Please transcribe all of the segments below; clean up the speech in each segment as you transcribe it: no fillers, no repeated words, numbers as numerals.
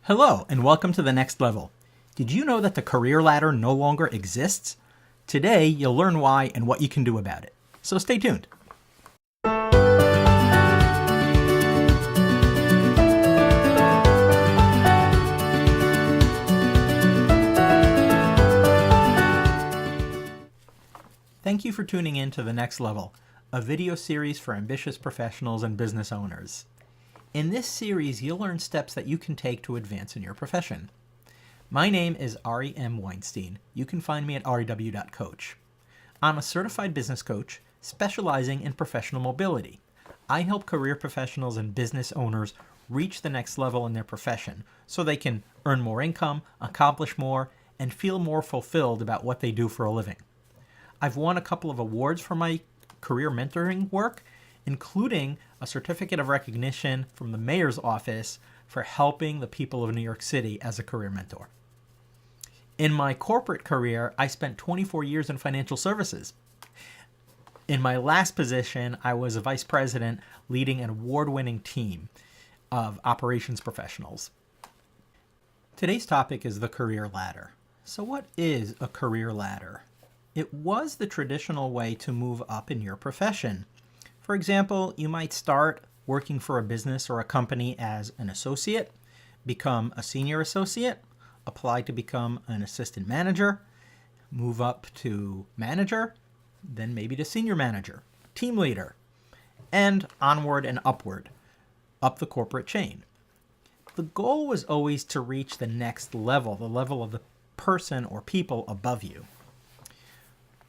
Hello, and welcome to The Next Level. Did you know that the career ladder no longer exists? Today, you'll learn why and what you can do about it. So stay tuned. Thank you for tuning in to The Next Level, a video series for ambitious professionals and business owners. In this series, you'll learn steps that you can take to advance in your profession. My name is Ari M. Weinstein. You can find me at rew.coach. I'm a certified business coach specializing in professional mobility. I help career professionals and business owners reach the next level in their profession so they can earn more income, accomplish more, and feel more fulfilled about what they do for a living. I've won a couple of awards for my career mentoring work, including a certificate of recognition from the mayor's office for helping the people of New York City as a career mentor. In my corporate career, I spent 24 years in financial services. In my last position, I was a vice president leading an award-winning team of operations professionals. Today's topic is the career ladder. So what is a career ladder? It was the traditional way to move up in your profession. For example, you might start working for a business or a company as an associate, become a senior associate, apply to become an assistant manager, move up to manager, then maybe to senior manager, team leader, and onward and upward, up the corporate chain. The goal was always to reach the next level, the level of the person or people above you.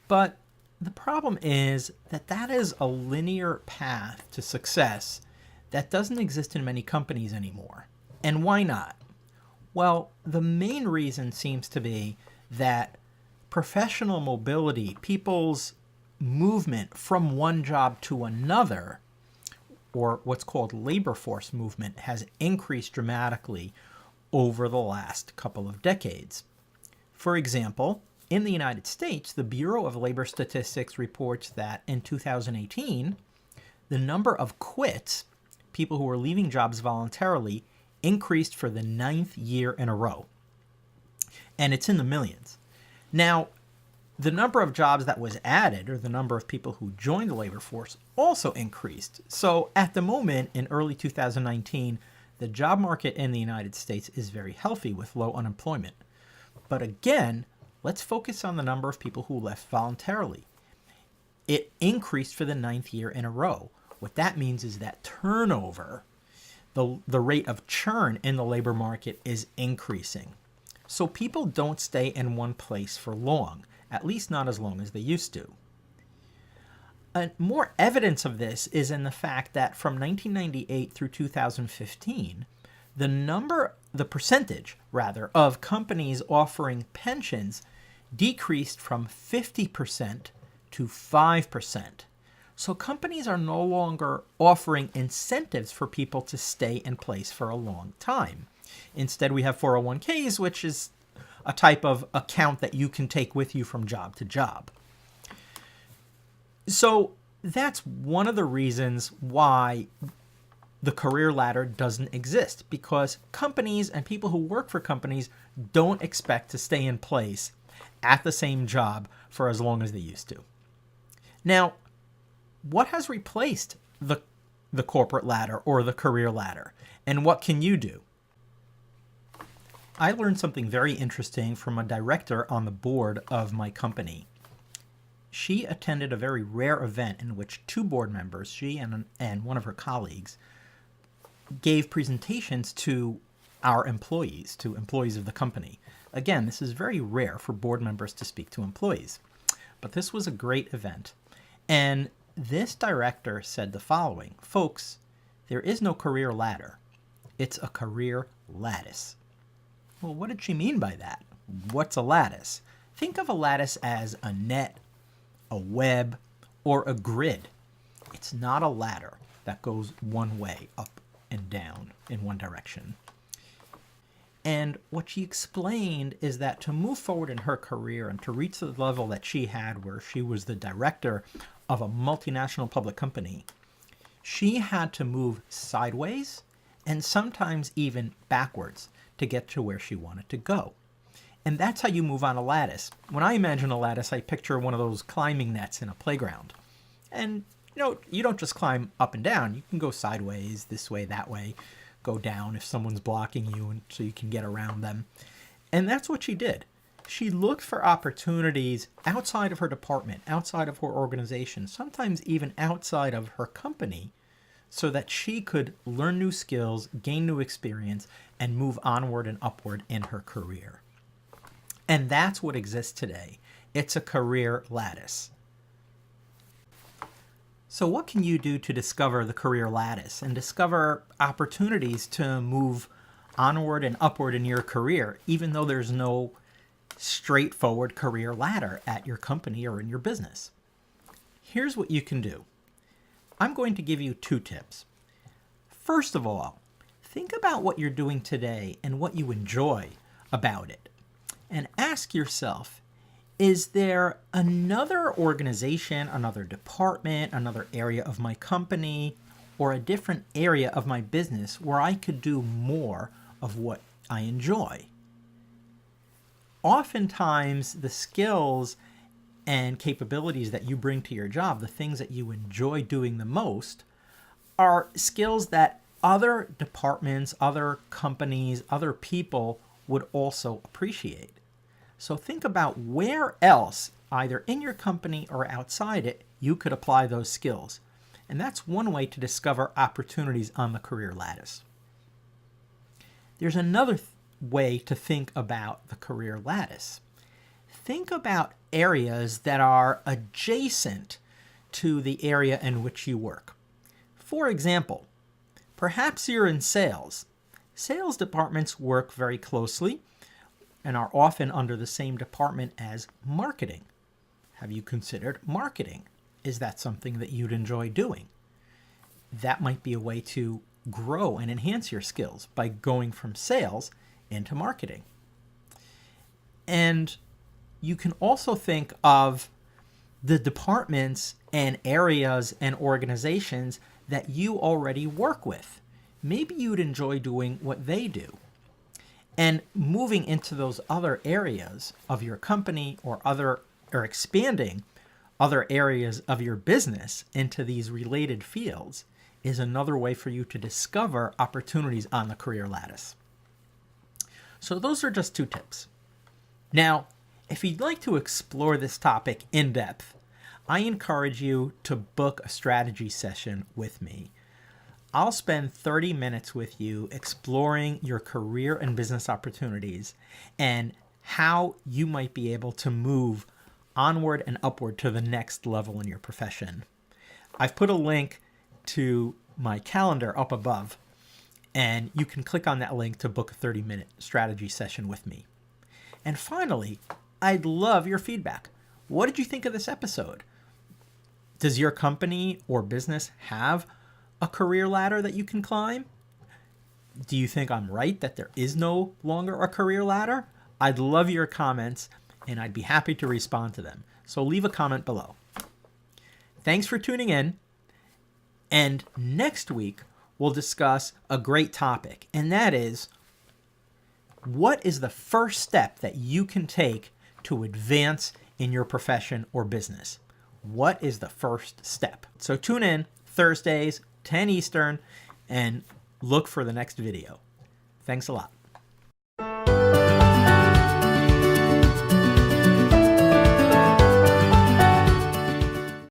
But the problem is that that is a linear path to success that doesn't exist in many companies anymore. And why not? Well, the main reason seems to be that professional mobility, people's movement from one job to another, or what's called labor force movement, has increased dramatically over the last couple of decades. For example, in the United States, the Bureau of Labor Statistics reports that in 2018, the number of quits, people who were leaving jobs voluntarily, increased for the 9th year in a row. And it's in the millions. Now, the number of jobs that was added, or the number of people who joined the labor force, also increased. So at the moment, in early 2019, the job market in the United States is very healthy with low unemployment. But again, let's focus on the number of people who left voluntarily. It increased for the 9th year in a row. What that means is that turnover, the rate of churn in the labor market, is increasing. So people don't stay in one place for long, at least not as long as they used to. And more evidence of this is in the fact that from 1998 through 2015, the percentage of companies offering pensions decreased from 50% to 5%. So companies are no longer offering incentives for people to stay in place for a long time. Instead, we have 401ks, which is a type of account that you can take with you from job to job. So that's one of the reasons why the career ladder doesn't exist, because companies and people who work for companies don't expect to stay in place at the same job for as long as they used to. Now, what has replaced the corporate ladder or the career ladder, and what can you do? I learned something very interesting from a director on the board of my company. She attended a very rare event in which two board members, she and one of her colleagues, gave presentations to our employees, to employees of the company. Again, this is very rare for board members to speak to employees, but this was a great event. And this director said the following: folks, there is no career ladder. It's a career lattice. Well, what did she mean by that? What's a lattice? Think of a lattice as a net, a web, or a grid. It's not a ladder that goes one way, up and down in one direction. And what she explained is that to move forward in her career and to reach the level that she had, where she was the director of a multinational public company, she had to move sideways and sometimes even backwards to get to where she wanted to go. And that's how you move on a lattice. When I imagine a lattice, I picture one of those climbing nets in a playground. And you don't just climb up and down. You can go sideways, this way, that way, go down if someone's blocking you, and so you can get around them. And that's what she did. She looked for opportunities outside of her department, outside of her organization, sometimes even outside of her company, so that she could learn new skills, gain new experience, and move onward and upward in her career. And that's what exists today. It's a career lattice. So what can you do to discover the career lattice and discover opportunities to move onward and upward in your career, even though there's no straightforward career ladder at your company or in your business? Here's what you can do. I'm going to give you 2 tips. First of all, think about what you're doing today and what you enjoy about it. And ask yourself, is there another organization, another department, another area of my company, or a different area of my business where I could do more of what I enjoy? Oftentimes, the skills and capabilities that you bring to your job, the things that you enjoy doing the most, are skills that other departments, other companies, other people would also appreciate. So think about where else, either in your company or outside it, you could apply those skills. And that's one way to discover opportunities on the career lattice. There's another way to think about the career lattice. Think about areas that are adjacent to the area in which you work. For example, perhaps you're in sales. Sales departments work very closely and are often under the same department as marketing. Have you considered marketing? Is that something that you'd enjoy doing? That might be a way to grow and enhance your skills by going from sales into marketing. And you can also think of the departments and areas and organizations that you already work with. Maybe you'd enjoy doing what they do. And moving into those other areas of your company or expanding other areas of your business into these related fields is another way for you to discover opportunities on the career lattice. So those are just 2 tips. Now, if you'd like to explore this topic in depth, I encourage you to book a strategy session with me. I'll spend 30 minutes with you exploring your career and business opportunities and how you might be able to move onward and upward to the next level in your profession. I've put a link to my calendar up above, and you can click on that link to book a 30-minute strategy session with me. And finally, I'd love your feedback. What did you think of this episode? Does your company or business have a career ladder that you can climb? Do you think I'm right that there is no longer a career ladder? I'd love your comments, and I'd be happy to respond to them. So leave a comment below. Thanks for tuning in. And next week, we'll discuss a great topic, and that is, what is the first step that you can take to advance in your profession or business? What is the first step? So tune in Thursdays, 10 Eastern, and look for the next video. Thanks a lot.